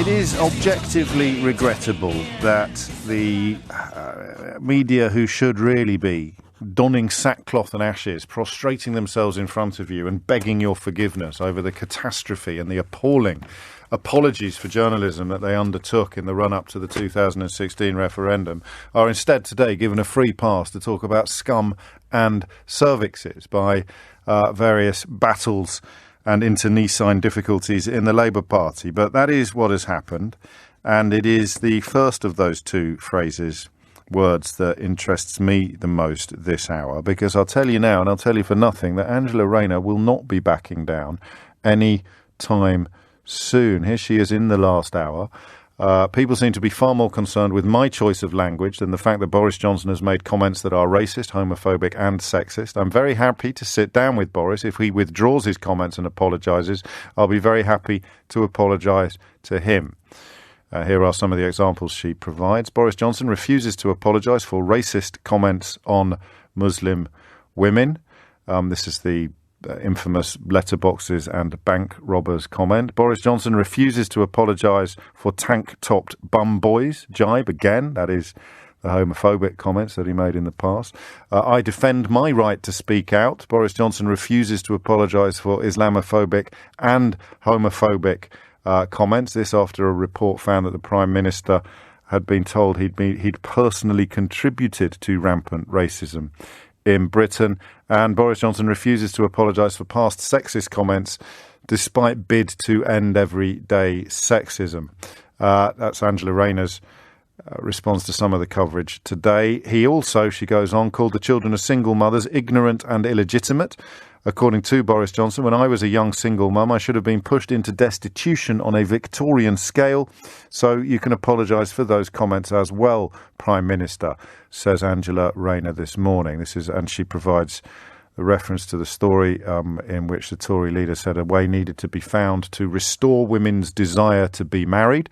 It is objectively regrettable that the media, who should really be donning sackcloth and ashes, prostrating themselves in front of you and begging your forgiveness over the catastrophe and the appalling apologies for journalism that they undertook in the run-up to the 2016 referendum, are instead today given a free pass to talk about scum and cervixes by various battles and internecine difficulties in the Labour Party. But that is what has happened, and it is the first of those two words that interests me the most this hour, because I'll tell you now, and I'll tell you for nothing, that Angela Rayner will not be backing down any time soon. Here she is in the last hour. People seem to be far more concerned with my choice of language than the fact that Boris Johnson has made comments that are racist, homophobic and sexist. I'm very happy to sit down with Boris. If he withdraws his comments and apologises, I'll be very happy to apologise to him. Here are some of the examples she provides. Boris Johnson refuses to apologise for racist comments on Muslim women. This is the infamous letterboxes and bank robbers comment. Boris Johnson refuses to apologise for tank-topped bum boys. Jibe again. That is the homophobic comments that he made in the past. I defend my right to speak out. Boris Johnson refuses to apologise for Islamophobic and homophobic comments. This after a report found that the Prime Minister had been told he'd personally contributed to rampant racism in Britain. And Boris Johnson refuses to apologise for past sexist comments despite bid to end everyday sexism. That's Angela Rayner's response to some of the coverage today. He also, she goes on, called the children of single mothers ignorant and illegitimate. According to Boris Johnson, when I was a young single mum, I should have been pushed into destitution on a Victorian scale. So you can apologise for those comments as well, Prime Minister, says Angela Rayner this morning. And she provides a reference to the story in which the Tory leader said a way needed to be found to restore women's desire to be married.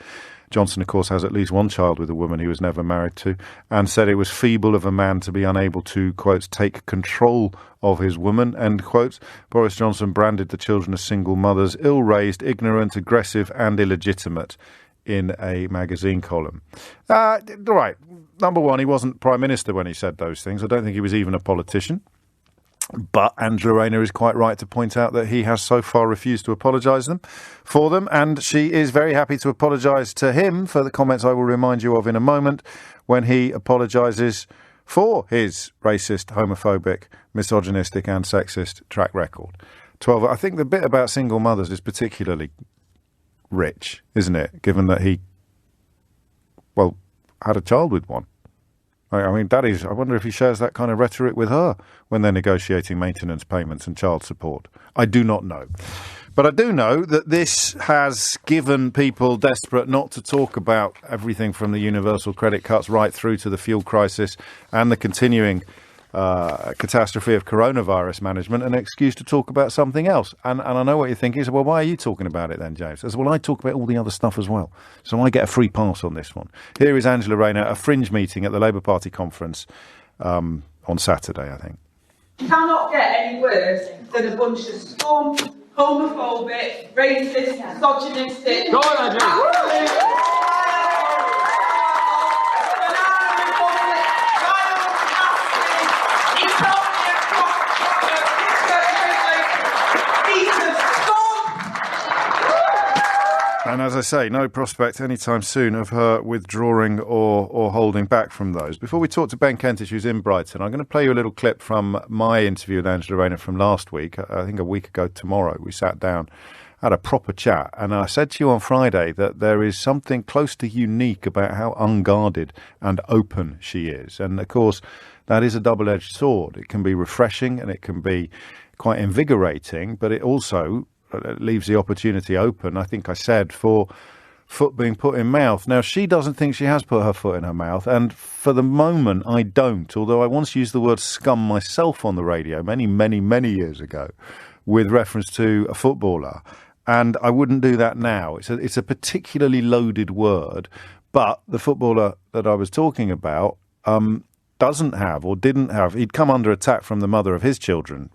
Johnson, of course, has at least one child with a woman he was never married to, and said it was feeble of a man to be unable to, quote, take control of his woman, end quote. Boris Johnson branded the children as single mothers, ill-raised, ignorant, aggressive and illegitimate in a magazine column. Right, number one, he wasn't Prime Minister when he said those things. I don't think he was even a politician. But Angela Rayner is quite right to point out that he has so far refused to apologise for them, and she is very happy to apologise to him for the comments I will remind you of in a moment when he apologises for his racist, homophobic, misogynistic and sexist track record. 12. I think the bit about single mothers is particularly rich, isn't it, given that he, had a child with one. I mean, I wonder if he shares that kind of rhetoric with her when they're negotiating maintenance payments and child support. I do not know. But I do know that this has given people desperate not to talk about everything from the universal credit cuts right through to the fuel crisis and the continuing catastrophe of coronavirus management an excuse to talk about something else. And I know what you're thinking is, well, why are you talking about it then, James? As well, I talk about all the other stuff as well. So I get a free pass on this one. Here is Angela Rayner, a fringe meeting at the Labour Party conference on Saturday, I think. You cannot get any worse than a bunch of scum, homophobic, racist, misogynistic... Go on, Angela! And as I say, no prospect anytime soon of her withdrawing or holding back from those. Before we talk to Ben Kentish, who's in Brighton, I'm going to play you a little clip from my interview with Angela Rayner from last week. I think a week ago tomorrow, we sat down, had a proper chat. And I said to you on Friday that there is something close to unique about how unguarded and open she is. And, of course, that is a double-edged sword. It can be refreshing and it can be quite invigorating, but it also leaves the opportunity open, I think I said, for foot being put in mouth. Now, she doesn't think she has put her foot in her mouth, and for the moment I don't, although I once used the word scum myself on the radio many, many, many years ago with reference to a footballer, and I wouldn't do that now. It's a particularly loaded word, but the footballer that I was talking about doesn't have or didn't have. He'd come under attack from the mother of his children,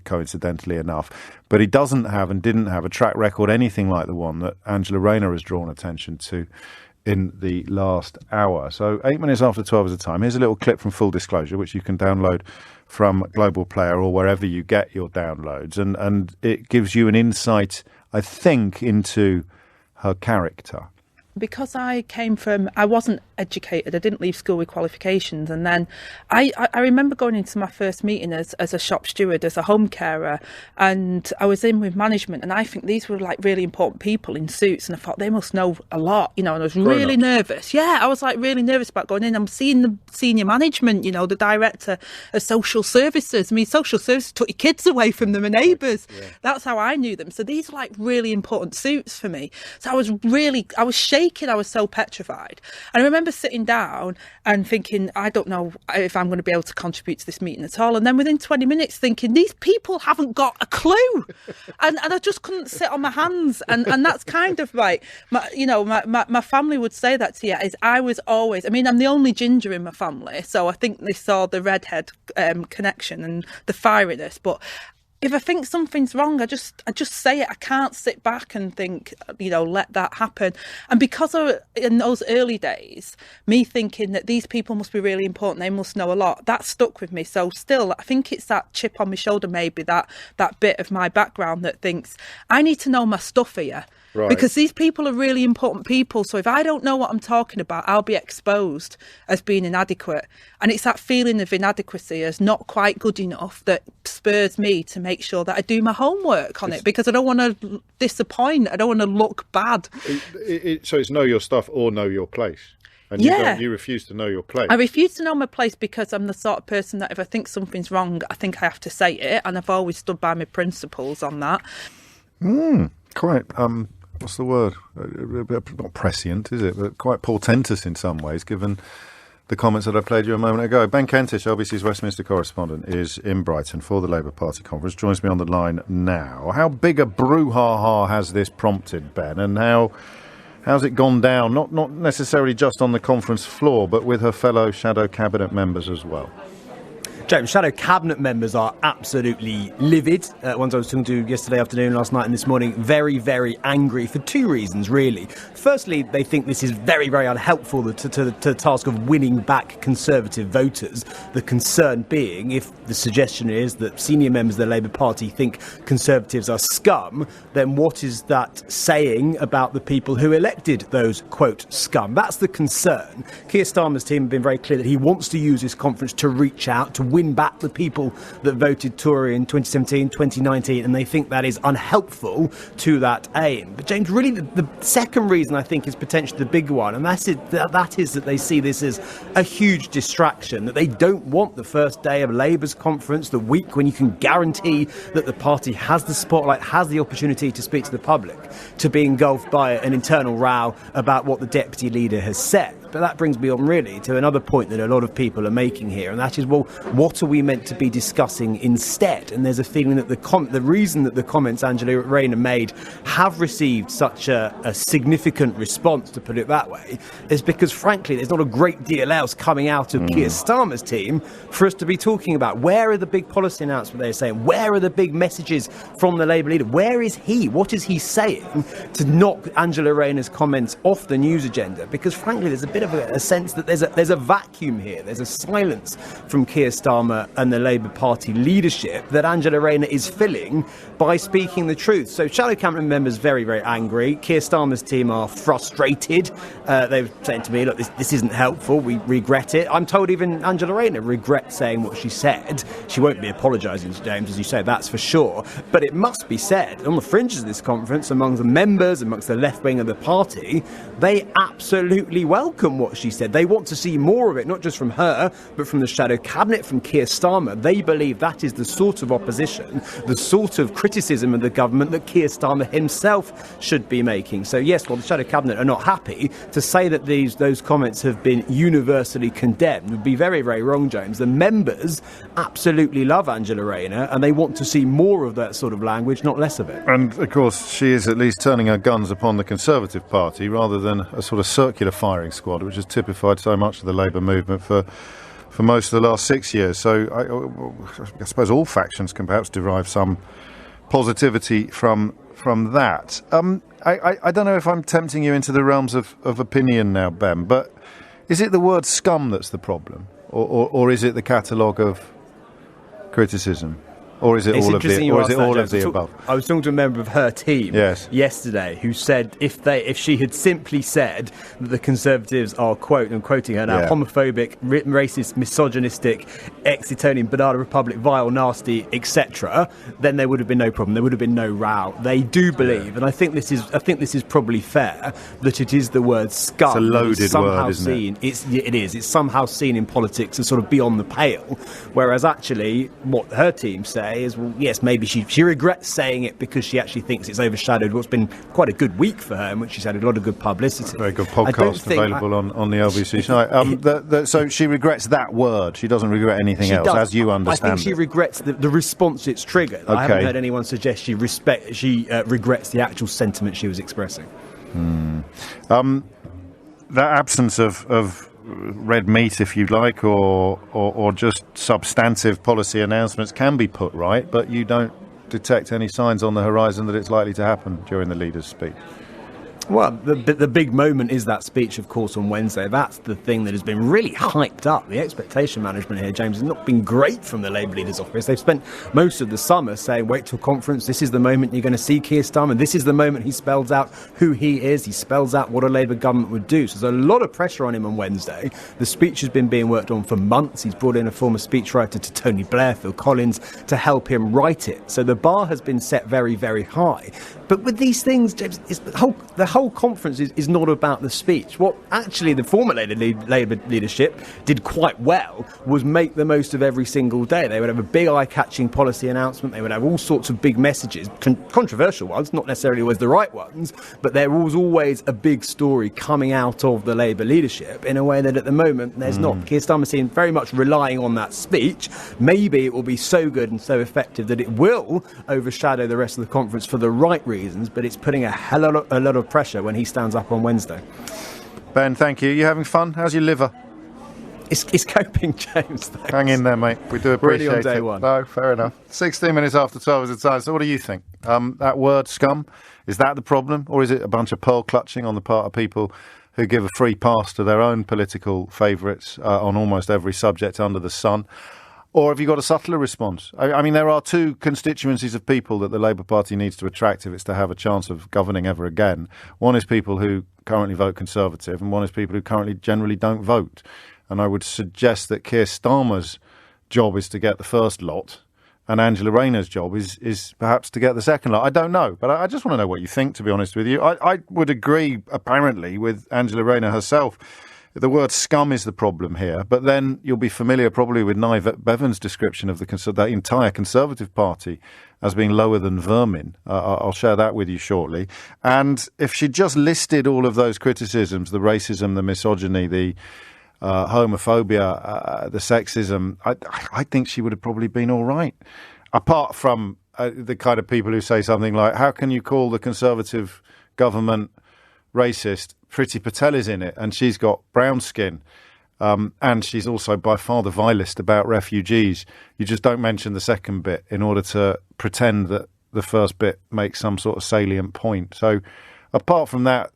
coincidentally enough, but he doesn't have and didn't have a track record anything like the one that Angela Rayner has drawn attention to in the last hour. So 8 minutes after 12 is the time. Here's a little clip from Full Disclosure, which you can download from Global Player or wherever you get your downloads. And it gives you an insight, I think, into her character. Because I wasn't educated, I didn't leave school with qualifications, and then I remember going into my first meeting as a shop steward, as a home carer, and I was in with management, and I think these were like really important people in suits, and I thought they must know a lot, and I was really nervous. Yeah, I was like really nervous about going in. I'm seeing the senior management, the director of social services. I mean, social services took your kids away from them and neighbours. Yeah. That's how I knew them. So these are like really important suits for me. So I was shaking. I was so petrified. And I remember sitting down and thinking, I don't know if I'm going to be able to contribute to this meeting at all. And then within 20 minutes thinking, these people haven't got a clue. and I just couldn't sit on my hands. And that's kind of like, my family would say that to you, is I was always, I'm the only ginger in my family. So I think they saw the redhead connection and the fieriness. But if I think something's wrong, I just say it. I can't sit back and think, let that happen. And because in those early days, me thinking that these people must be really important, they must know a lot, that stuck with me. So still, I think it's that chip on my shoulder, maybe that bit of my background that thinks, I need to know my stuff here. Right. Because these people are really important people. So if I don't know what I'm talking about, I'll be exposed as being inadequate. And it's that feeling of inadequacy as not quite good enough that spurs me to make sure that I do my homework on it, because I don't want to disappoint. I don't want to look bad. So it's know your stuff or know your place. And you refuse to know your place. I refuse to know my place because I'm the sort of person that if I think something's wrong, I think I have to say it. And I've always stood by my principles on that. Quite... what's the word? Not prescient, is it? But quite portentous in some ways, given the comments that I played you a moment ago. Ben Kentish, LBC's Westminster correspondent, is in Brighton for the Labour Party conference. Joins me on the line now. How big a brouhaha has this prompted, Ben? And how's it gone down? Not necessarily just on the conference floor, but with her fellow shadow cabinet members as well. James, shadow cabinet members are absolutely livid. Ones I was talking to yesterday afternoon, last night and this morning, very, very angry for two reasons, really. Firstly, they think this is very, very unhelpful to the task of winning back Conservative voters. The concern being, if the suggestion is that senior members of the Labour Party think Conservatives are scum, then what is that saying about the people who elected those, quote, scum? That's the concern. Keir Starmer's team have been very clear that he wants to use this conference to reach out, to win back the people that voted Tory in 2017, 2019, and they think that is unhelpful to that aim. But James, really the second reason I think is potentially the big one, and that is that they see this as a huge distraction, that they don't want the first day of Labour's conference, the week when you can guarantee that the party has the spotlight, has the opportunity to speak to the public, to be engulfed by an internal row about what the deputy leader has said. But that brings me on really to another point that a lot of people are making here, and that is, well, what are we meant to be discussing instead? And there's a feeling that the reason that the comments Angela Rayner made have received such a significant response, to put it that way, is because, frankly, there's not a great deal else coming out of Keir Starmer's team for us to be talking about. Where are the big policy announcements they're saying? Where are the big messages from the Labour leader? Where is he? What is he saying to knock Angela Rayner's comments off the news agenda? Because, frankly, there's a bit of a sense that there's a vacuum here. There's a silence from Keir Starmer and the Labour Party leadership that Angela Rayner is filling by speaking the truth. So shadow cabinet members very, very angry. Keir Starmer's team are frustrated. They've said to me, look, this isn't helpful. We regret it. I'm told even Angela Rayner regrets saying what she said. She won't be apologising to James, as you say, that's for sure. But it must be said, on the fringes of this conference, among the members, amongst the left wing of the party, they absolutely welcome what she said. They want to see more of it, not just from her, but from the shadow cabinet, from Keir Starmer. They believe that is the sort of opposition, the sort of criticism of the government that Keir Starmer himself should be making. So yes, while the shadow cabinet are not happy, to say that those comments have been universally condemned would be very, very wrong, James. The members absolutely love Angela Rayner, and they want to see more of that sort of language, not less of it. And of course, she is at least turning her guns upon the Conservative Party rather than a sort of circular firing squad, which has typified so much of the Labour movement for for most of the last 6 years. So I suppose all factions can perhaps derive some positivity from that. I don't know if I'm tempting you into the realms of opinion now, Ben, but is it the word scum that's the problem? Or is it the catalogue of criticism? Or is it all of the above? I was talking to a member of her team yesterday who said if she had simply said that the Conservatives are, quote, and quoting her now, homophobic, racist, misogynistic, ex-Etonian, banana republic, vile, nasty, etc., then there would have been no problem. There would have been no row. They do believe, and I think this is probably fair, that it is the word scum. It's a loaded word, isn't it? It is. It's somehow seen in politics as sort of beyond the pale, whereas actually what her team say is, well, yes, maybe she regrets saying it because she actually thinks it's overshadowed what's been quite a good week for her, in which she's had a lot of good publicity. Very good podcast available on the LBC tonight. So she regrets that word. She doesn't regret anything else, as you understand. I think she regrets the response it's triggered. Okay. I haven't heard anyone suggest she regrets the actual sentiment she was expressing. That absence of red meat, if you like, or just substantive policy announcements can be put right, but you don't detect any signs on the horizon that it's likely to happen during the leader's speech. Well, the big moment is that speech, of course, on Wednesday. That's the thing that has been really hyped up. The expectation management here, James, has not been great from the Labour leader's office. They've spent most of the summer saying, wait till conference, this is the moment you're going to see Keir Starmer, this is the moment he spells out who he is, he spells out what a Labour government would do. So there's a lot of pressure on him on Wednesday. The speech has been being worked on for months. He's brought in a former speechwriter to Tony Blair, Phil Collins, to help him write it. So the bar has been set very, very high. But with these things, James, the whole conference is not about the speech. What actually the former Labour leadership did quite well was make the most of every single day. They would have a big eye-catching policy announcement. They would have all sorts of big messages, controversial ones, not necessarily always the right ones, but there was always a big story coming out of the Labour leadership in a way that at the moment there's not. Keir Starmer seems very much relying on that speech. Maybe it will be so good and so effective that it will overshadow the rest of the conference for the right reasons, but it's putting a lot of pressure when he stands up on Wednesday. Ben, thank you. You having fun? How's your liver? It's coping, James. Thanks. Hang in there, mate. We do appreciate really on day it. One. No, fair enough. 16 minutes after 12 is the time. So what do you think? That word, scum, is that the problem? Or is it a bunch of pearl clutching on the part of people who give a free pass to their own political favourites on almost every subject under the sun? Or have you got a subtler response? I mean, there are two constituencies of people that the Labour Party needs to attract if it's to have a chance of governing ever again. One is people who currently vote Conservative, and one is people who currently generally don't vote. And I would suggest that Keir Starmer's job is to get the first lot, and Angela Rayner's job is perhaps to get the second lot. I don't know, but I just want to know what you think, to be honest with you. I would agree, apparently, with Angela Rayner herself. The word scum is the problem here, but then you'll be familiar probably with Nye Bevan's description of the entire Conservative Party as being lower than vermin. I'll share that with you shortly. And if she just listed all of those criticisms, the racism, the misogyny, the homophobia, the sexism, I think she would have probably been all right. Apart from the kind of people who say something like, how can you call the Conservative government racist? Priti Patel is in it, and she's got brown skin, and she's also by far the vilest about refugees. You just don't mention the second bit in order to pretend that the first bit makes some sort of salient point. So apart from that,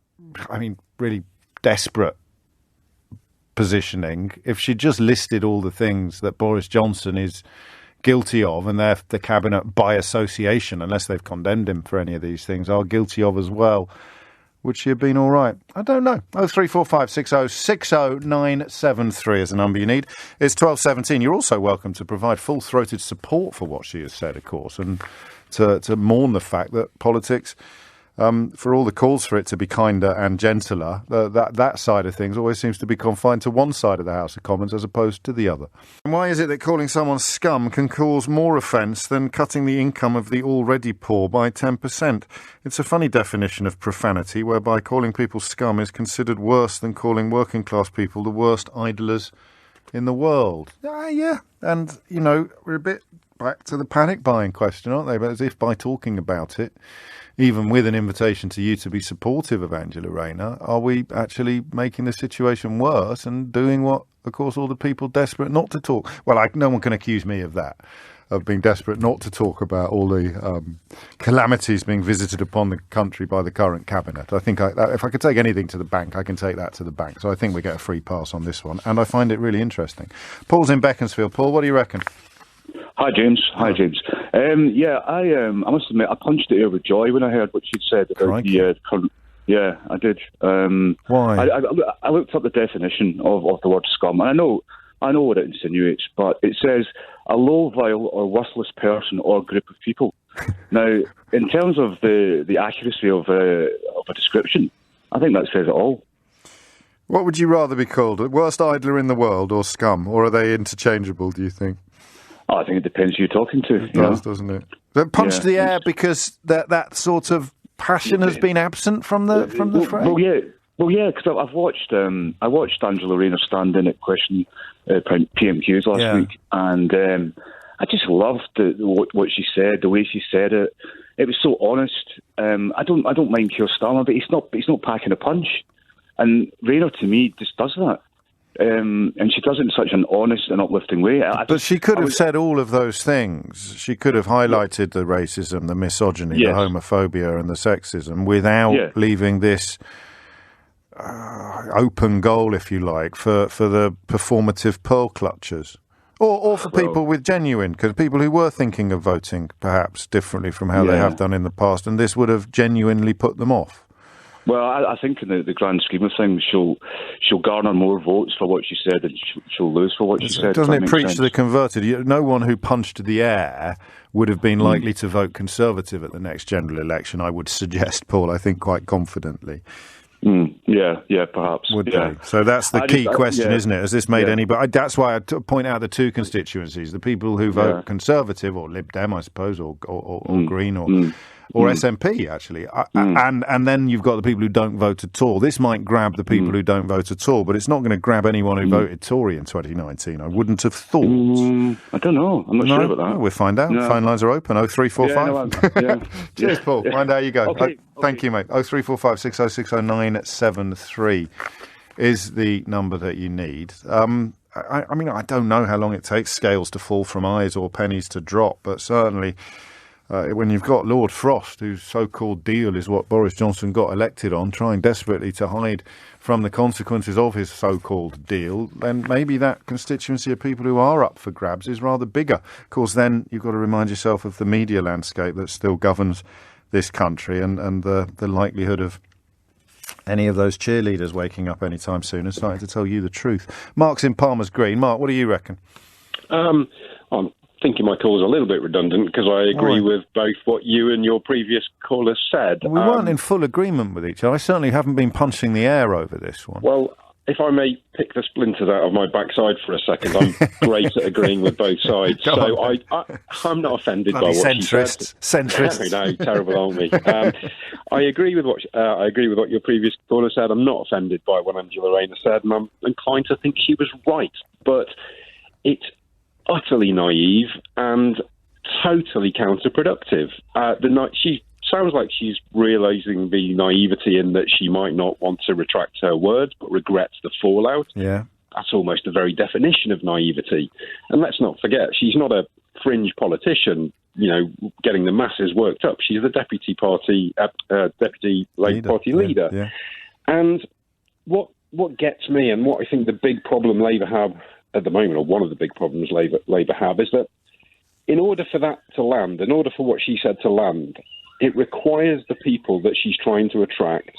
I mean, really desperate positioning. If she just listed all the things that Boris Johnson is guilty of, and the cabinet by association, unless they've condemned him for any of these things, are guilty of as well, would she have been all right? I don't know. 0345 60 60 973 is the number you need. It's 12:17. You're also welcome to provide full-throated support for what she has said, of course, and to mourn the fact that politics, for all the calls for it to be kinder and gentler, that side of things always seems to be confined to one side of the House of Commons as opposed to the other. And why is it that calling someone scum can cause more offence than cutting the income of the already poor by 10%? It's a funny definition of profanity, whereby calling people scum is considered worse than calling working class people the worst idlers in the world. Yeah, and, we're a bit back to the panic buying question, aren't they? But as if by talking about it, even with an invitation to you to be supportive of Angela Rayner, are we actually making the situation worse and doing what, of course, all the people desperate not to talk? Well, no one can accuse me of that, of being desperate not to talk about all the calamities being visited upon the country by the current cabinet. I think if I could take anything to the bank, I can take that to the bank. So I think we get a free pass on this one, and I find it really interesting. Paul's in Beaconsfield. Paul, what do you reckon? Hi, James. I must admit, I punched the air with joy when I heard what she'd said about the current. Yeah, I did. Why? I looked up the definition of the word scum, and I know what it insinuates, but it says a low, vile, or worthless person or group of people. Now, in terms of the accuracy of a description, I think that says it all. What would you rather be called? Worst idler in the world or scum? Or are they interchangeable, do you think? I think it depends who you're talking to. It does, doesn't it? They're punched the air because that sort of passion has been absent from the fray? Well, yeah, because I watched Angela Rayner stand in at question PMQs last week, and I just loved what she said, the way she said it. It was so honest. I don't mind Keir Starmer, but he's not packing a punch, and Rayner to me just does that. And she does it in such an honest and uplifting way. But she could have said all of those things. She could have highlighted the racism, the misogyny, the homophobia and the sexism without leaving this open goal, if you like, for the performative pearl clutchers. Or for people with genuine, because people who were thinking of voting perhaps differently from how they have done in the past, and this would have genuinely put them off. Well, I think in the grand scheme of things, she'll garner more votes for what she said, and she'll lose for what she said. Doesn't it preach to the converted? No one who punched the air would have been likely to vote Conservative at the next general election, I would suggest, Paul, I think quite confidently. Yeah, perhaps. Would they? So that's the key question, isn't it? Has this made any... But that's why I point out the two constituencies, the people who vote Conservative, or Lib Dem, I suppose, or Green, or SNP, actually. And then you've got the people who don't vote at all. This might grab the people who don't vote at all, but it's not going to grab anyone who voted Tory in 2019. I wouldn't have thought. I don't know. I'm not sure about that. We'll find out. No. Phone lines are open. 0345. Cheers, Paul. Mind how you go. Okay. Thank you, mate. 0345 6060 973 is the number that you need. I mean, I don't know how long it takes scales to fall from eyes or pennies to drop, but certainly... when you've got Lord Frost, whose so-called deal is what Boris Johnson got elected on, trying desperately to hide from the consequences of his so-called deal, then maybe that constituency of people who are up for grabs is rather bigger. Of course, then you've got to remind yourself of the media landscape that still governs this country and the likelihood of any of those cheerleaders waking up anytime soon and starting to tell you the truth. Mark's in Palmer's Green. Mark, what do you reckon? I'm thinking my call is a little bit redundant because I agree with both what you and your previous caller said. We weren't in full agreement with each other. I certainly haven't been punching the air over this one. Well, if I may pick the splinters out of my backside for a second, I'm great at agreeing with both sides. So I'm not offended by what she said. Centrists. No, terrible, aren't we? I agree with what your previous caller said. I'm not offended by what Angela Rayner said, and I'm inclined to think she was right. But it's utterly naive and totally counterproductive. She sounds like she's realising the naivety in that she might not want to retract her words but regrets the fallout. Yeah. That's almost the very definition of naivety. And let's not forget, she's not a fringe politician, getting the masses worked up. She's the deputy Labour Party leader. Yeah. And what gets me, and what I think the big problem Labour have at the moment, or one of the big problems Labour have, is that in order for that to land, in order for what she said to land, it requires the people that she's trying to attract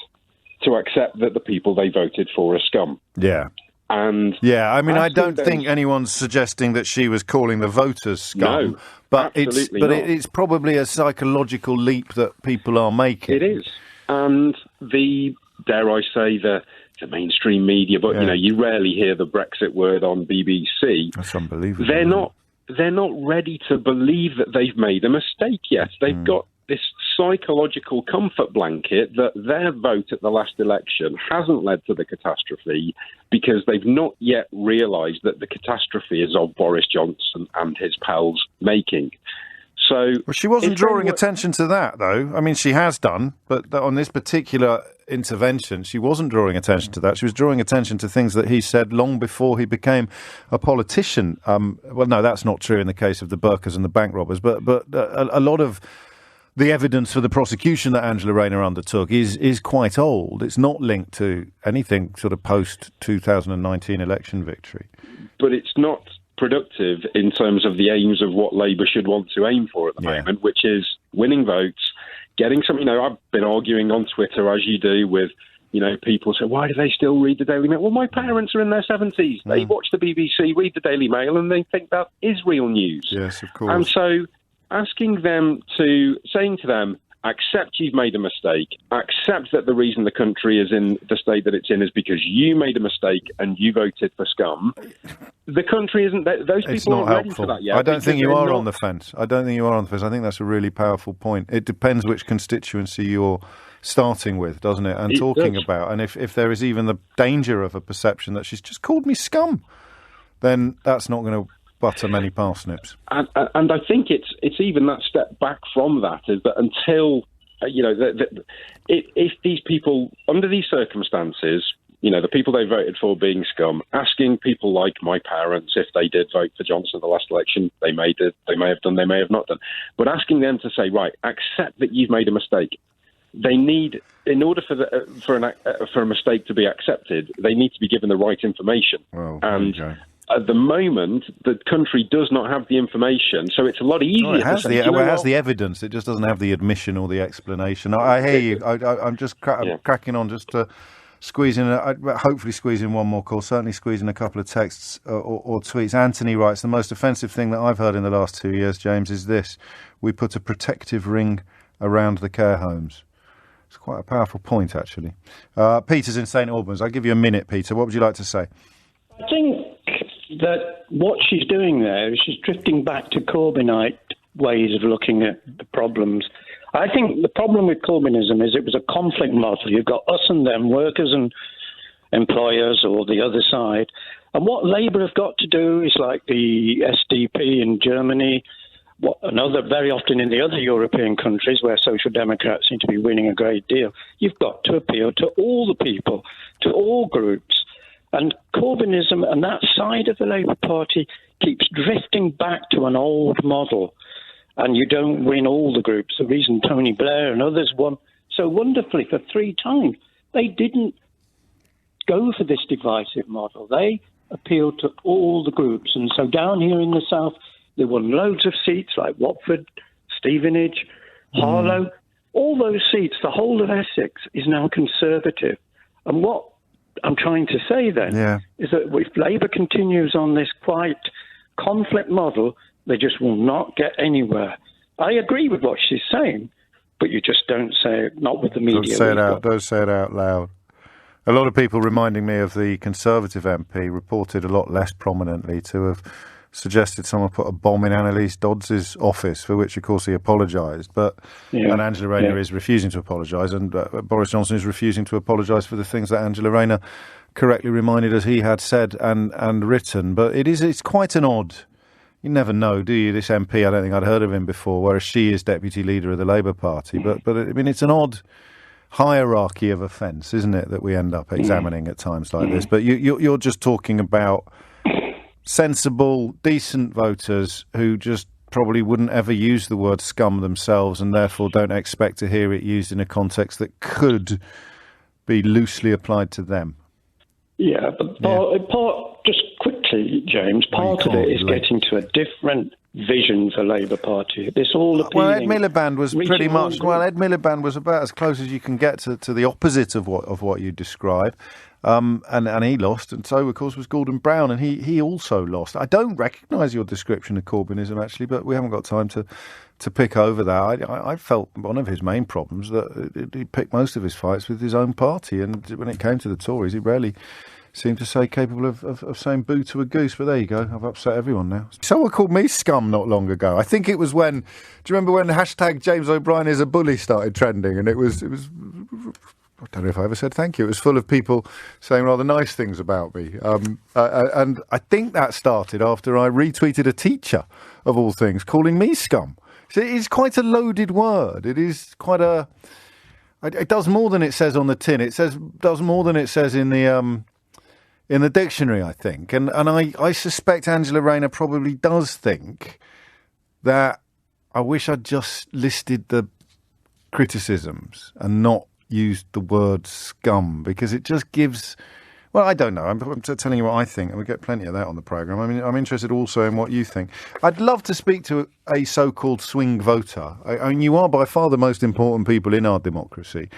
to accept that the people they voted for are scum. Yeah. And I mean, I don't think anyone's suggesting that she was calling the voters scum. No, but it's probably a psychological leap that people are making. It is. And dare I say, the mainstream media, but you rarely hear the Brexit word on BBC. That's unbelievable. They're not ready to believe that they've made a mistake yet. They've got this psychological comfort blanket that their vote at the last election hasn't led to the catastrophe because they've not yet realised that the catastrophe is of Boris Johnson and his pals making. So, well, she wasn't drawing attention to that, though. I mean, she has done, but on this particular intervention, she wasn't drawing attention to that. She was drawing attention to things that he said long before he became a politician. Well, no, that's not true in the case of the burqas and the bank robbers, but a lot of the evidence for the prosecution that Angela Rayner undertook is quite old. It's not linked to anything sort of post-2019 election victory. But it's not productive in terms of the aims of what Labour should want to aim for at the moment, which is winning votes, getting some, I've been arguing on Twitter, as you do, with, people say, why do they still read the Daily Mail? Well, my parents are in their 70s. They watch the BBC, read the Daily Mail, and they think that is real news. Yes, of course. And so saying to them, accept you've made a mistake, accept that the reason the country is in the state that it's in is because you made a mistake and you voted for Scum. The country isn't, those people aren't ready for that yet. I don't think you are on the fence. I think that's a really powerful point. It depends which constituency you're starting with, doesn't it? And talking about. And if there is even the danger of a perception that she's just called me Scum, then that's not going to butter many parsnips. And I think it's even that step back from that, is that until, if these people, under these circumstances, the people they voted for being Scum, asking people like my parents if they did vote for Johnson in the last election, they may have done, they may have not done, but asking them to say, right, accept that you've made a mistake. They need, in order for a mistake to be accepted, they need to be given the right information. Well, at the moment, the country does not have the information, so it's a lot easier. It has the evidence. It just doesn't have the admission or the explanation. I hear you. I'm just cracking on just to squeeze in, hopefully squeeze in one more call, certainly squeeze in a couple of texts or tweets. Anthony writes, the most offensive thing that I've heard in the last 2 years, James, is this: we put a protective ring around the care homes. It's quite a powerful point, actually. Peter's in St Albans. I'll give you a minute, Peter. What would you like to say? I think that what she's doing there is she's drifting back to Corbynite ways of looking at the problems. I think the problem with Corbynism is it was a conflict model. You've got us and them, workers and employers, or the other side. And what Labour have got to do is, like the SDP in Germany, very often in the other European countries where Social Democrats seem to be winning a great deal, you've got to appeal to all the people, to all groups. And Corbynism and that side of the Labour Party keeps drifting back to an old model. And you don't win all the groups. The reason Tony Blair and others won so wonderfully for 3 times, they didn't go for this divisive model. They appealed to all the groups. And so down here in the south, they won loads of seats like Watford, Stevenage, Harlow. All those seats, the whole of Essex is now Conservative. And what I'm trying to say then is that if Labour continues on this quite conflict model, they just will not get anywhere. I agree with what she's saying, but you just don't say it, not with the media. Don't say it out loud. A lot of people reminding me of the Conservative MP reported a lot less prominently to have suggested someone put a bomb in Annalise Dodds's office, for which, of course, he apologised. And Angela Rayner is refusing to apologise, and Boris Johnson is refusing to apologise for the things that Angela Rayner correctly reminded us he had said and written. But it's quite an odd. You never know, do you? This MP, I don't think I'd heard of him before, whereas she is deputy leader of the Labour Party. But I mean, it's an odd hierarchy of offence, isn't it, that we end up examining at times like this? But you're just talking about sensible, decent voters who just probably wouldn't ever use the word scum themselves and therefore don't expect to hear it used in a context that could be loosely applied to them. Yeah, but part just quickly, James, part of it is getting to a different vision for Labour Party. This all appealing. Well, Ed Miliband was pretty much. Well, Ed Miliband was about as close as you can get to the opposite of what you describe, and he lost, and so of course was Gordon Brown, and he also lost. I don't recognise your description of Corbynism actually, but we haven't got time to pick over that. I felt one of his main problems that he picked most of his fights with his own party, and when it came to the Tories, he rarely seem to say capable of saying boo to a goose, but there you go. I've upset everyone now. Someone called me scum not long ago. I think it was when, do you remember when hashtag James O'Brien is a bully started trending? And it was, I don't know if I ever said thank you. It was full of people saying rather nice things about me. And I think that started after I retweeted a teacher, of all things, calling me scum. So it is quite a loaded word. It is quite a... It does more than it says on the tin. It does more than it says in the dictionary, I think. And I suspect Angela Rayner probably does think that I wish I'd just listed the criticisms and not used the word scum, because it just gives... Well, I don't know. I'm telling you what I think, and we get plenty of that on the programme. I mean, I'm interested also in what you think. I'd love to speak to a so-called swing voter. I mean, you are by far the most important people in our democracy,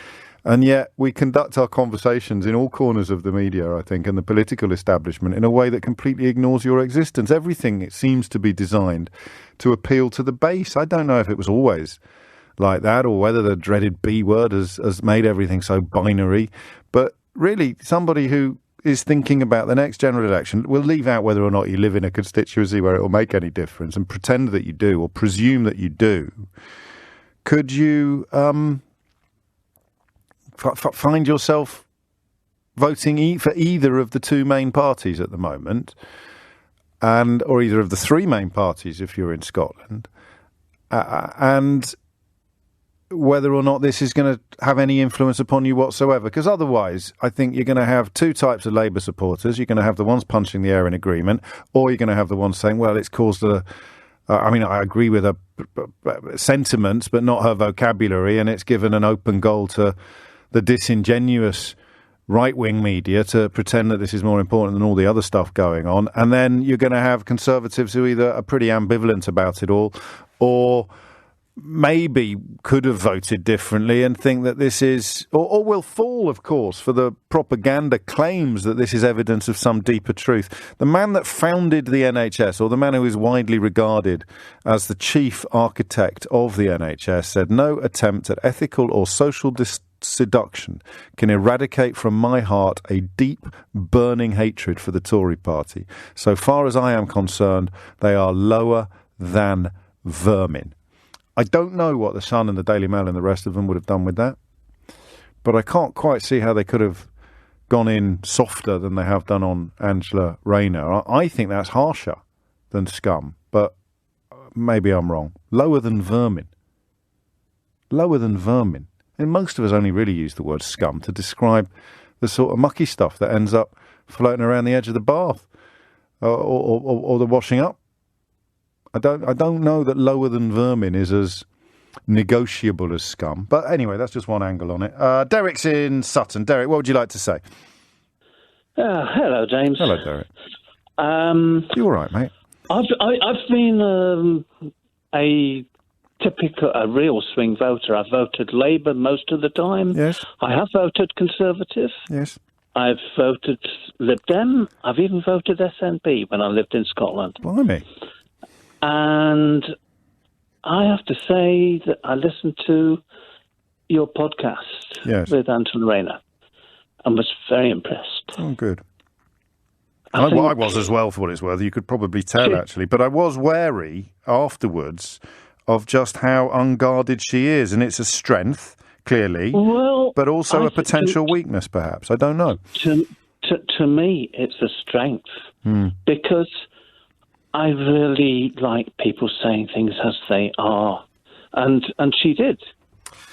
and yet we conduct our conversations in all corners of the media, I think, and the political establishment in a way that completely ignores your existence. Everything, it seems to be designed to appeal to the base. I don't know if it was always like that, or whether the dreaded B word has made everything so binary, but really, somebody who is thinking about the next general election will leave out whether or not you live in a constituency where it will make any difference and pretend that you do, or presume that you do. Could you find yourself voting for either of the two main parties at the moment, or either of the three main parties if you're in Scotland, and whether or not this is going to have any influence upon you whatsoever? Because otherwise, I think you're going to have two types of Labour supporters. You're going to have the ones punching the air in agreement, or you're going to have the ones saying, well, it's caused I agree with her sentiments, but not her vocabulary, and it's given an open goal to the disingenuous right-wing media to pretend that this is more important than all the other stuff going on. And then you're going to have Conservatives who either are pretty ambivalent about it all, or maybe could have voted differently and think that this is, or will fall, of course, for the propaganda claims that this is evidence of some deeper truth. The man that founded the NHS, or the man who is widely regarded as the chief architect of the NHS, said, "No attempt at ethical or social seduction can eradicate from my heart a deep, burning hatred for the Tory party. So far as I am concerned, they are lower than vermin." I don't know what the Sun and the Daily Mail and the rest of them would have done with that, but I can't quite see how they could have gone in softer than they have done on Angela Rayner. I think that's harsher than scum, but maybe I'm wrong. Lower than vermin. Lower than vermin. And most of us only really use the word scum to describe the sort of mucky stuff that ends up floating around the edge of the bath or the washing up. I don't know that lower than vermin is as negotiable as scum. But anyway, that's just one angle on it. Derek's in Sutton. Derek, what would you like to say? Hello, James. Hello, Derek. You all right, mate? I've been a real swing voter. I've voted Labour most of the time. Yes. I have voted Conservative. Yes. I've voted Lib Dem. I've even voted SNP when I lived in Scotland. Blimey. And I have to say that I listened to your podcast with Angela Rayner and was very impressed. Oh, good. I was as well, for what it's worth. You could probably tell, actually. But I was wary afterwards of just how unguarded she is. And it's a strength, clearly, but also a potential weakness, perhaps. I don't know. To me, it's a strength because I really like people saying things as they are. And she did.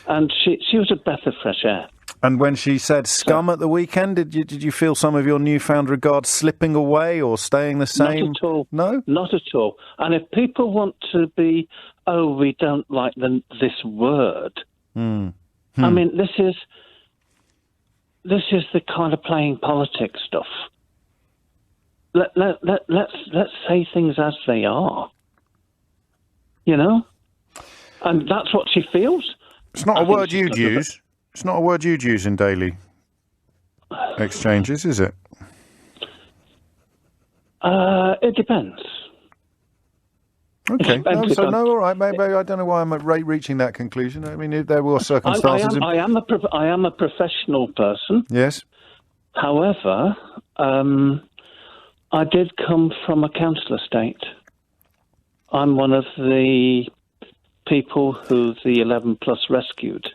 And she was a breath of fresh air. And when she said scum at the weekend, did you feel some of your newfound regard slipping away or staying the same? Not at all. No? Not at all. And if people want to be, we don't like this word, I mean, this is the kind of playing politics stuff. Let's say things as they are, you know, and that's what she feels. It's not a word you'd use. It's not a word you'd use in daily exchanges, is it? It depends. Okay. All right. Maybe I don't know why I'm reaching that conclusion. I mean, there were circumstances. I am a professional person. Yes. However, I did come from a council estate. I'm one of the people who the 11 Plus rescued.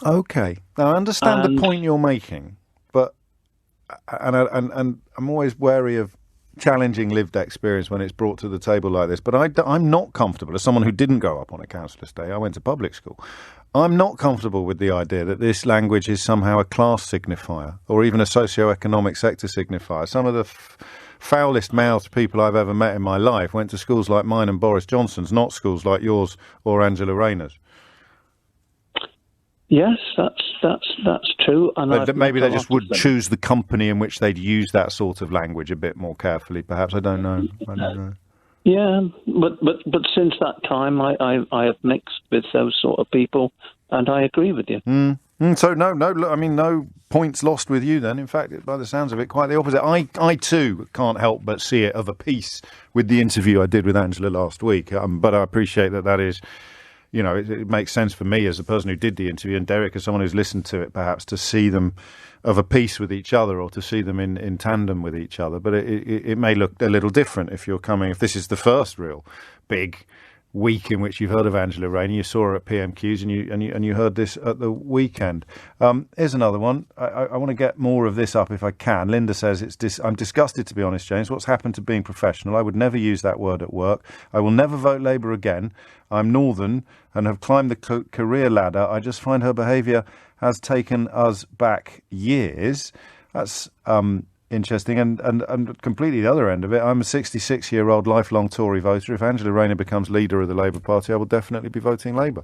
Okay. Now, I understand the point you're making, but and I'm always wary of challenging lived experience when it's brought to the table like this, but I'm not comfortable, as someone who didn't grow up on a council estate, I went to public school, I'm not comfortable with the idea that this language is somehow a class signifier or even a socio-economic sector signifier. Some of the foulest mouthed people I've ever met in my life went to schools like mine and Boris Johnson's, not schools like yours or Angela Rayner's. Yes, that's true. And maybe they just would choose the company in which they'd use that sort of language a bit more carefully. Perhaps I don't know. Yeah, but since that time, I have mixed with those sort of people, and I agree with you. So no points lost with you then. In fact, by the sounds of it, quite the opposite. I too can't help but see it of a piece with the interview I did with Angela last week. But I appreciate that is. You know, it makes sense for me as a person who did the interview, and Derek as someone who's listened to it, perhaps to see them of a piece with each other or to see them in tandem with each other. But it may look a little different if this is the first real big week in which you've heard of Angela Rayner. You saw her at PMQs and you heard this at the weekend. Here's another one. I want to get more of this up if I can. Linda says, I'm disgusted, to be honest, James. What's happened to being professional? I would never use that word at work. I will never vote Labour again. I'm Northern and have climbed the career ladder. I just find her behaviour has taken us back years. That's interesting. And completely the other end of it, I'm a 66-year-old lifelong Tory voter. If Angela Rayner becomes leader of the Labour Party, I will definitely be voting Labour.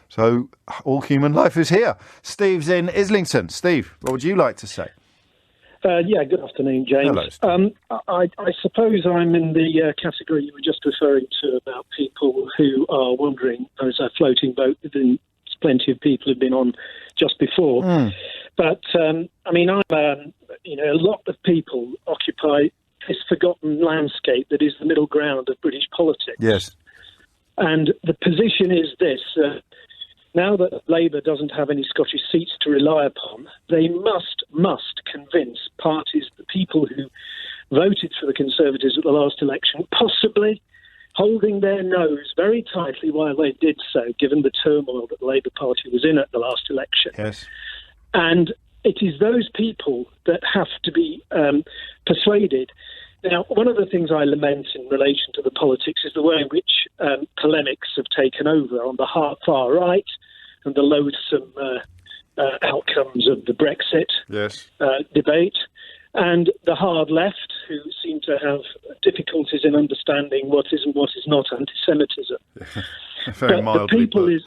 So all human life is here. Steve's in Islington. Steve, what would you like to say? Good afternoon, James. Hello, I suppose I'm in the category you were just referring to about people who are wondering, there is a floating boat, plenty of people have been on just before. But, a lot of people occupy this forgotten landscape that is the middle ground of British politics. Yes. And the position is this. Now that Labour doesn't have any Scottish seats to rely upon, they must convince parties, the people who voted for the Conservatives at the last election, possibly holding their nose very tightly while they did so, given the turmoil that the Labour Party was in at the last election. Yes. And it is those people that have to be persuaded. Now, one of the things I lament in relation to the politics is the way in which polemics have taken over on the far right and the loathsome outcomes of the Brexit debate, and the hard left, who seem to have difficulties in understanding what is and what is not anti-Semitism. Very mildly put.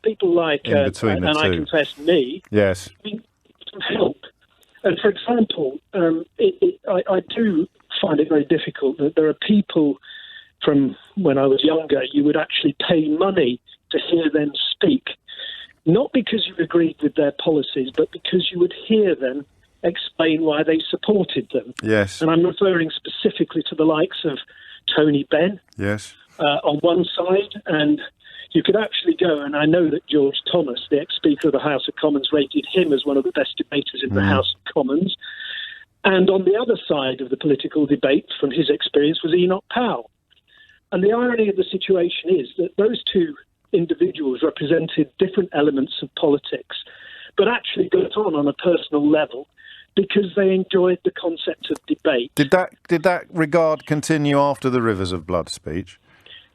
People like, and I confess me, yes, some help. And for example, I do find it very difficult that there are people from when I was younger, you would actually pay money to hear them speak, not because you agreed with their policies, but because you would hear them explain why they supported them. Yes. And I'm referring specifically to the likes of Tony Benn. Yes. On one side, and you could actually go, and I know that George Thomas, the ex-Speaker of the House of Commons, rated him as one of the best debaters in the House of Commons. And on the other side of the political debate, from his experience, was Enoch Powell. And the irony of the situation is that those two individuals represented different elements of politics, but actually got on a personal level because they enjoyed the concept of debate. Did that regard continue after the Rivers of Blood speech?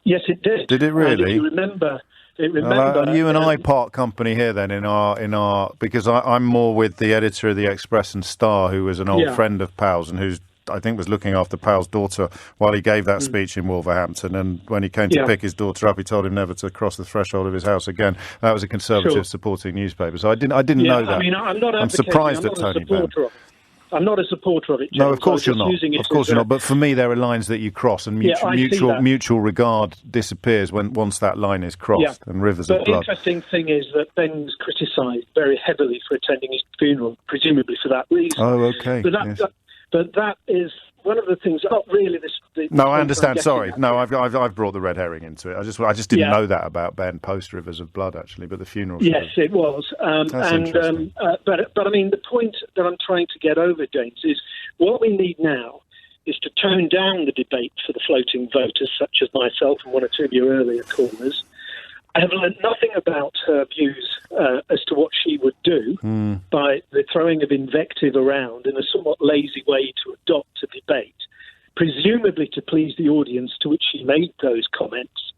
Yes, it did. Did it really? And if you remember. You and I part company here then in our because I'm more with the editor of the Express and Star, who was an old friend of Powell's and who's I think was looking after Powell's daughter while he gave that speech in Wolverhampton. And when he came to pick his daughter up, he told him never to cross the threshold of his house again. That was a Conservative supporting newspaper. So I didn't know that. I mean, I'm surprised at Tony Benn. I'm not a supporter of it, James. No, of course you're not. Of course you're not. But for me, there are lines that you cross, and mutual regard disappears once that line is crossed. And Rivers of Blood. The interesting thing is that Ben was criticised very heavily for attending his funeral, presumably for that reason. Oh, okay. But that is one of the things, not really this. No, I understand. Sorry, no, I've brought the red herring into it. I just didn't know that about Ben post Rivers of Blood, actually, but the funeral. Yes, it was. That's interesting. But I mean, the point that I'm trying to get over, James, is what we need now is to tone down the debate for the floating voters, such as myself and one or two of your earlier callers. I have learned nothing about her views as to what she would do by the throwing of invective around in a somewhat lazy way to adopt a debate, presumably to please the audience to which she made those comments.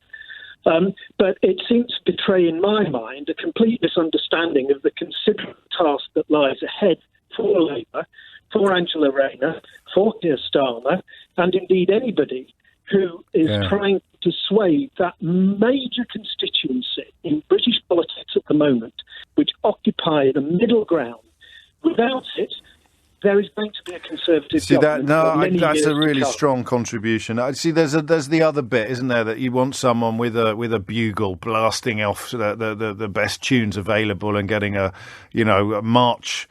But it seems to betray, in my mind, a complete misunderstanding of the considerable task that lies ahead for Labour, for Angela Rayner, for Keir Starmer, and indeed anybody who is trying to sway that major constituency in British politics at the moment, which occupy the middle ground. Without it, there is going to be a Conservative government. That's a really strong contribution. See, there's the other bit, isn't there, that you want someone with a bugle blasting off the best tunes available and getting a march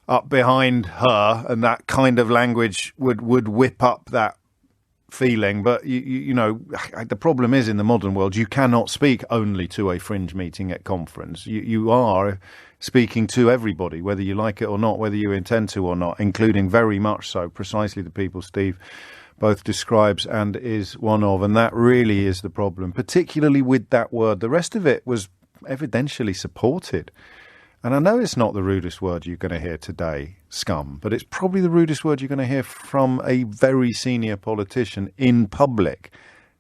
up behind her, and that kind of language would whip up that feeling. But the problem is, in the modern world, you cannot speak only to a fringe meeting at conference. You are speaking to everybody, whether you like it or not, whether you intend to or not, including very much so precisely the people Steve both describes and is one of. And that really is the problem, particularly with that word. The rest of it was evidentially supported. And I know it's not the rudest word you're going to hear today, scum, but it's probably the rudest word you're going to hear from a very senior politician in public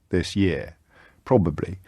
this year. Probably.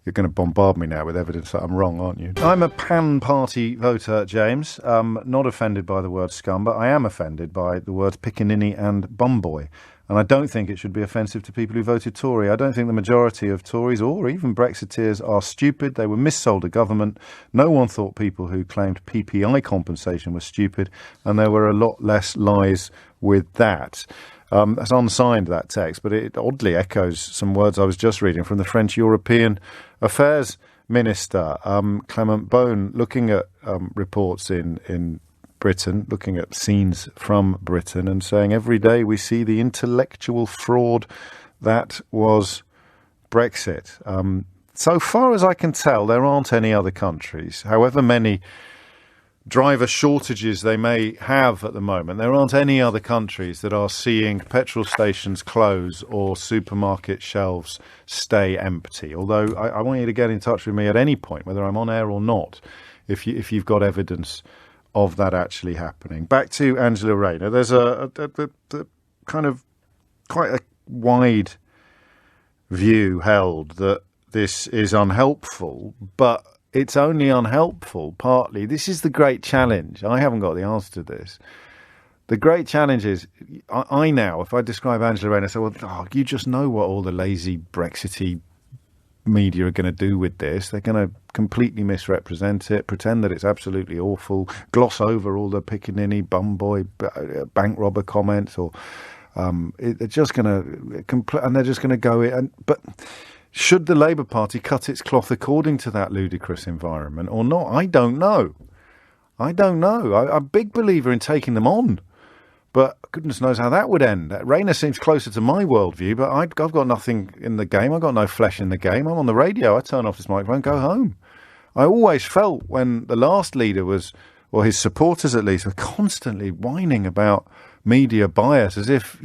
You're going to bombard me now with evidence that I'm wrong, aren't you? I'm a pan-party voter, James. Not offended by the word scum, but I am offended by the words pickaninny and bumboy. And I don't think it should be offensive to people who voted Tory. I don't think the majority of Tories or even Brexiteers are stupid. They were missold a government. No one thought people who claimed PPI compensation were stupid. And there were a lot less lies with that. That's unsigned, that text, but it oddly echoes some words I was just reading from the French European Affairs Minister, Clement Beaune, looking at reports in Britain, looking at scenes from Britain and saying every day we see the intellectual fraud that was Brexit. So far as I can tell, there aren't any other countries, however many driver shortages they may have at the moment, there aren't any other countries that are seeing petrol stations close or supermarket shelves stay empty. Although I want you to get in touch with me at any point, whether I'm on air or not, if you've got evidence of that actually happening. Back to Angela Rayner. There's a kind of quite a wide view held that this is unhelpful, but it's only unhelpful partly. This is the great challenge. I haven't got the answer to this. The great challenge is, I now, if I describe Angela Rayner, I say, well, you just know what all the lazy Brexity media are going to do with this. They're going to completely misrepresent it, pretend that it's absolutely awful, gloss over all the pickaninny, bumboy, bank robber comments, or they're just going to, and they're just going to go in. But should the Labour Party cut its cloth according to that ludicrous environment or not? I don't know. I'm a big believer in taking them on. But goodness knows how that would end. Rayner seems closer to my worldview, but I've got nothing in the game. I've got no flesh in the game. I'm on the radio. I turn off this microphone, go home. I always felt when the last leader was, or his supporters at least, were constantly whining about media bias, as if,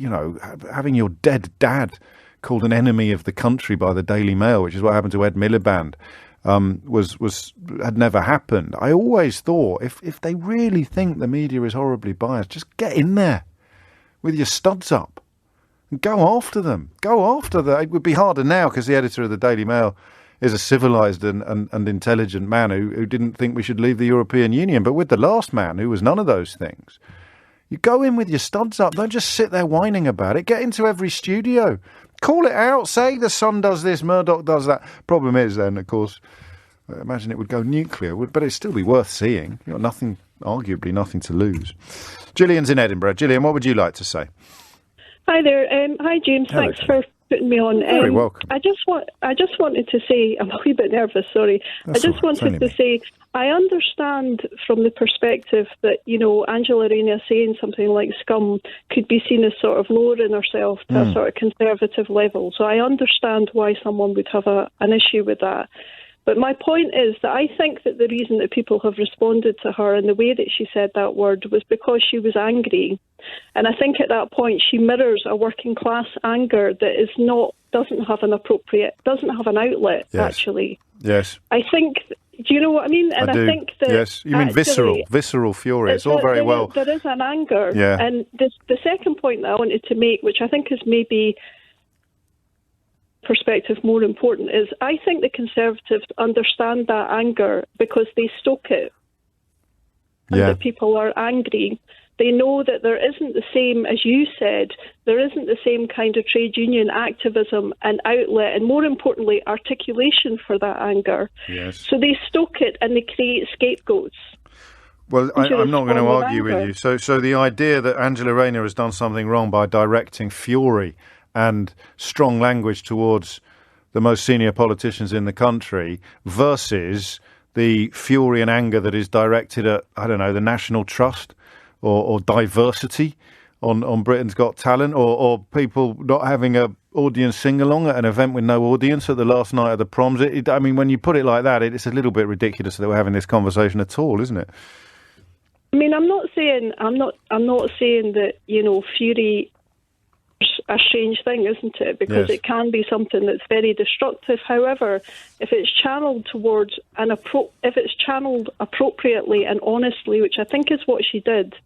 having your dead dad called an enemy of the country by the Daily Mail, which is what happened to Ed Miliband, had never happened. I always thought if they really think the media is horribly biased, just get in there with your studs up and go after them. It would be harder now because the editor of the Daily Mail is a civilised and intelligent man who didn't think we should leave the European Union. But with the last man, who was none of those things, you go in with your studs up. Don't just sit there whining about it. Get into every studio. Call it out. Say the Sun does this, Murdoch does that. Problem is then, of course, I imagine it would go nuclear, but it'd still be worth seeing. You've got arguably nothing to lose. Gillian's in Edinburgh. Gillian, what would you like to say? Hi there. Hi, James. Hello. Thanks for putting me on. Very welcome. I just wanted to say, I'm a wee bit nervous, sorry. That's I just wanted to say, I understand from the perspective that, Angela Rayner saying something like scum could be seen as sort of lowering herself to a sort of conservative level. So I understand why someone would have an issue with that. But my point is that I think that the reason that people have responded to her in the way that she said that word was because she was angry. And I think at that point she mirrors a working class anger that doesn't have an outlet, actually. Yes. I think, do you know what I mean? And I think that... Yes, you mean visceral fury. It's all very well. There is an anger. Yeah. And the second point that I wanted to make, which I think is maybe perspective more important, is I think the Conservatives understand that anger because they stoke it. And that people are angry. They know that there isn't the same, as you said, there isn't the same kind of trade union activism and outlet, and more importantly, articulation for that anger. Yes. So they stoke it and they create scapegoats. Well, I'm not going to argue with you. So the idea that Angela Rayner has done something wrong by directing fury and strong language towards the most senior politicians in the country versus the fury and anger that is directed at, I don't know, the National Trust or diversity on Britain's Got Talent or people not having a audience sing-along at an event with no audience at the last night of the proms. I mean, when you put it like that, it's a little bit ridiculous that we're having this conversation at all, isn't it? I mean, I'm not saying that, fury a strange thing, isn't it? Because it can be something that's very destructive. However, if it's channeled towards if it's channeled appropriately and honestly, which I think is what she did.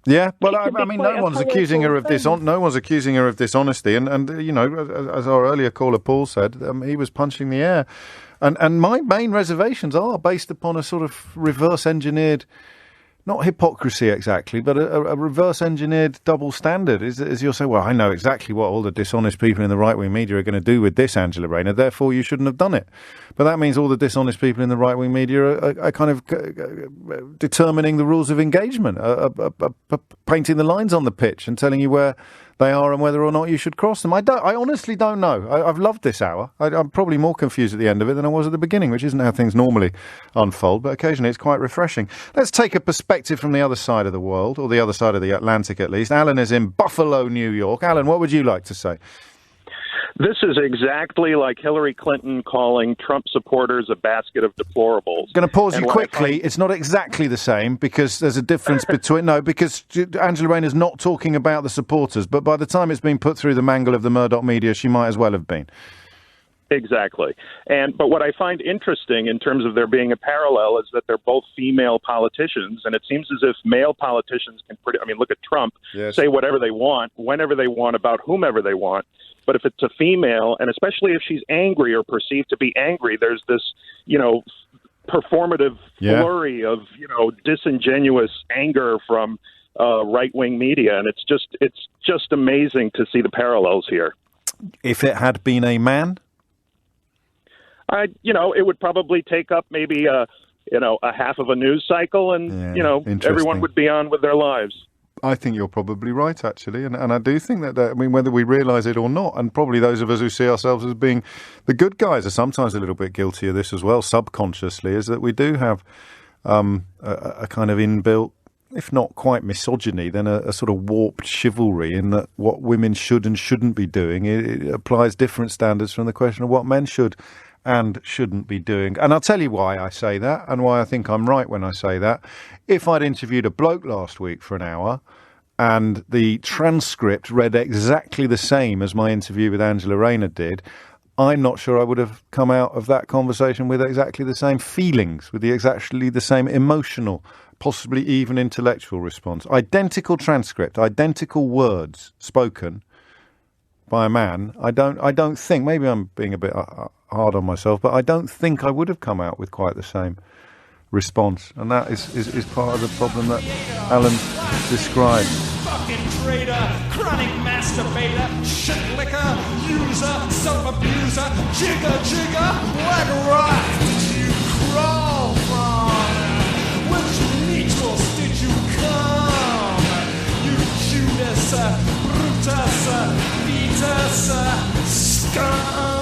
Yeah, well, I mean, no one's accusing her of dishonesty, and as our earlier caller Paul said, he was punching the air, and my main reservations are based upon a sort of reverse-engineered. Not hypocrisy exactly, but a reverse-engineered double standard. Is you'll say, well, I know exactly what all the dishonest people in the right-wing media are going to do with this, Angela Rayner, therefore you shouldn't have done it. But that means all the dishonest people in the right-wing media are kind of determining the rules of engagement, painting the lines on the pitch and telling you where they are and whether or not you should cross them. I honestly don't know. I've loved this hour. I'm probably more confused at the end of it than I was at the beginning, which isn't how things normally unfold, but occasionally it's quite refreshing. Let's take a perspective from the other side of the world, or the other side of the Atlantic at least. Alan is in Buffalo, New York. Alan, what would you like to say? This is exactly like Hillary Clinton calling Trump supporters a basket of deplorables. Going to pause you quickly. It's not exactly the same because there's a difference between... No, because Angela Rayner's not talking about the supporters, but by the time it's been put through the mangle of the Murdoch media, she might as well have been. Exactly. But what I find interesting in terms of there being a parallel is that they're both female politicians, and it seems as if male politicians can look at Trump, say whatever they want, whenever they want, about whomever they want. But if it's a female, and especially if she's angry or perceived to be angry, there's this, performative flurry of, disingenuous anger from right-wing media. And it's just amazing to see the parallels here. If it had been a man? It would probably take up maybe a half of a news cycle, and everyone would be on with their lives. I think you're probably right, actually, and I do think that whether we realise it or not, and probably those of us who see ourselves as being the good guys are sometimes a little bit guilty of this as well, subconsciously, is that we do have a kind of inbuilt, if not quite misogyny, then a sort of warped chivalry in that what women should and shouldn't be doing. It applies different standards from the question of what men should and shouldn't be doing. And I'll tell you why I say that and why I think I'm right when I say that. If I'd interviewed a bloke last week for an hour and the transcript read exactly the same as my interview with Angela Rayner did, I'm not sure I would have come out of that conversation with exactly the same feelings, with exactly the same emotional, possibly even intellectual response. Identical transcript, identical words spoken by a man. I don't think, maybe I'm being a bit hard on myself, but I don't think I would have come out with quite the same response, and that is part of the problem that Alan described. Fucking traitor, chronic masturbator, shit liquor, user, self-abuser, jigger, like a rock did you crawl from? Which needles did you come? You Judas, Brutus, Vetus, Scum.